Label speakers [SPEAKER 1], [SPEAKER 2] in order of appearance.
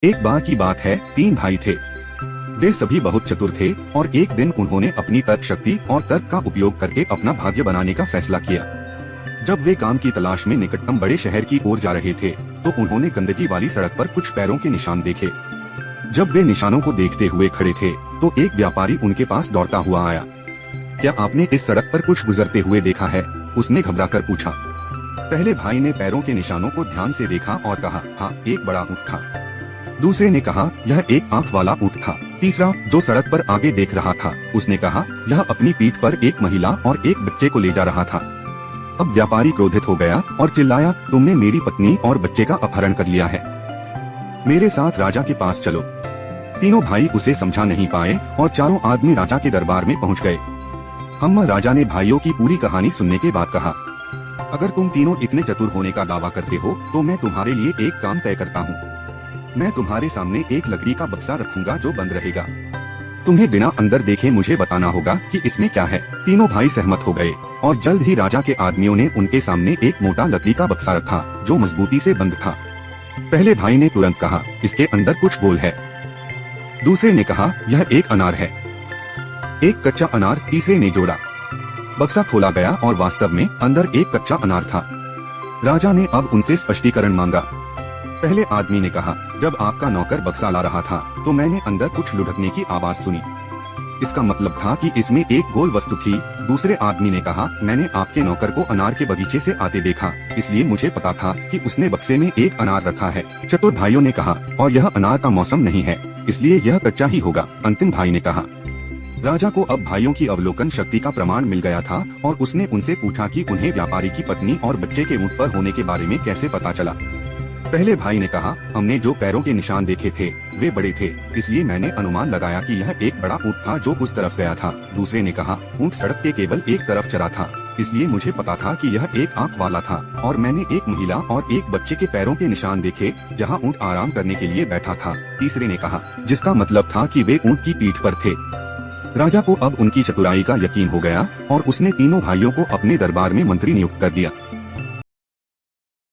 [SPEAKER 1] एक बार की बात है, 3 भाई थे। वे सभी बहुत चतुर थे और एक दिन उन्होंने अपनी तर्क शक्ति और तर्क का उपयोग करके अपना भाग्य बनाने का फैसला किया। जब वे काम की तलाश में निकटतम बड़े शहर की ओर जा रहे थे तो उन्होंने गंदगी वाली सड़क पर कुछ पैरों के निशान देखे। जब वे निशानों को देखते हुए खड़े थे तो एक व्यापारी उनके पास दौड़ता हुआ आया। क्या आपने इस सड़क पर कुछ गुजरते हुए देखा है? उसने घबराकर पूछा। पहले भाई ने पैरों के निशानों को ध्यान से देखा और कहा, हाँ, एक बड़ा ऊंट था। दूसरे ने कहा, यह एक आंख वाला ऊंट था। तीसरा, जो सड़क पर आगे देख रहा था, उसने कहा, यह अपनी पीठ पर एक महिला और एक बच्चे को ले जा रहा था। अब व्यापारी क्रोधित हो गया और चिल्लाया, तुमने मेरी पत्नी और बच्चे का अपहरण कर लिया है। मेरे साथ राजा के पास चलो। तीनों भाई उसे समझा नहीं पाए और चारों आदमी राजा के दरबार में पहुंच गए। राजा ने भाइयों की पूरी कहानी सुनने के बाद कहा, अगर तुम तीनों इतने चतुर होने का दावा करते हो तो मैं तुम्हारे लिए एक काम तय करता हूँ। मैं तुम्हारे सामने एक लकड़ी का बक्सा रखूंगा जो बंद रहेगा। तुम्हें बिना अंदर देखे मुझे बताना होगा कि इसमें क्या है। तीनों भाई सहमत हो गए और जल्द ही राजा के आदमियों ने उनके सामने एक मोटा लकड़ी का बक्सा रखा जो मजबूती से बंद था। पहले भाई ने तुरंत कहा, इसके अंदर कुछ गोल है। दूसरे ने कहा, यह एक अनार है। एक कच्चा अनार, तीसरे ने जोड़ा। बक्सा खोला गया और वास्तव में अंदर एक कच्चा अनार था। राजा ने अब उनसे स्पष्टीकरण मांगा। पहले आदमी ने कहा, जब आपका नौकर बक्सा ला रहा था तो मैंने अंदर कुछ लुढ़कने की आवाज सुनी। इसका मतलब था कि इसमें एक गोल वस्तु थी। दूसरे आदमी ने कहा, मैंने आपके नौकर को अनार के बगीचे से आते देखा, इसलिए मुझे पता था कि उसने बक्से में एक अनार रखा है। चतुर भाइयों ने कहा, और यह अनार का मौसम नहीं है, इसलिए यह कच्चा ही होगा। अंतिम भाई ने कहा। राजा को अब भाइयों की अवलोकन शक्ति का प्रमाण मिल गया था और उसने उनसे पूछा कि उन्हें व्यापारी की पत्नी और बच्चे के ऊंट पर होने के बारे में कैसे पता चला। पहले भाई ने कहा, हमने जो पैरों के निशान देखे थे वे बड़े थे, इसलिए मैंने अनुमान लगाया कि यह एक बड़ा ऊंट था जो उस तरफ गया था। दूसरे ने कहा, ऊंट सड़क के केवल एक तरफ चला था, इसलिए मुझे पता था कि यह एक आंख वाला था। और मैंने एक महिला और एक बच्चे के पैरों के निशान देखे जहां ऊंट आराम करने के लिए बैठा था। तीसरे ने कहा, जिसका मतलब था कि वे ऊंट की पीठ पर थे। राजा को अब उनकी चतुराई का यकीन हो गया और उसने तीनों भाइयों को अपने दरबार में मंत्री नियुक्त कर दिया।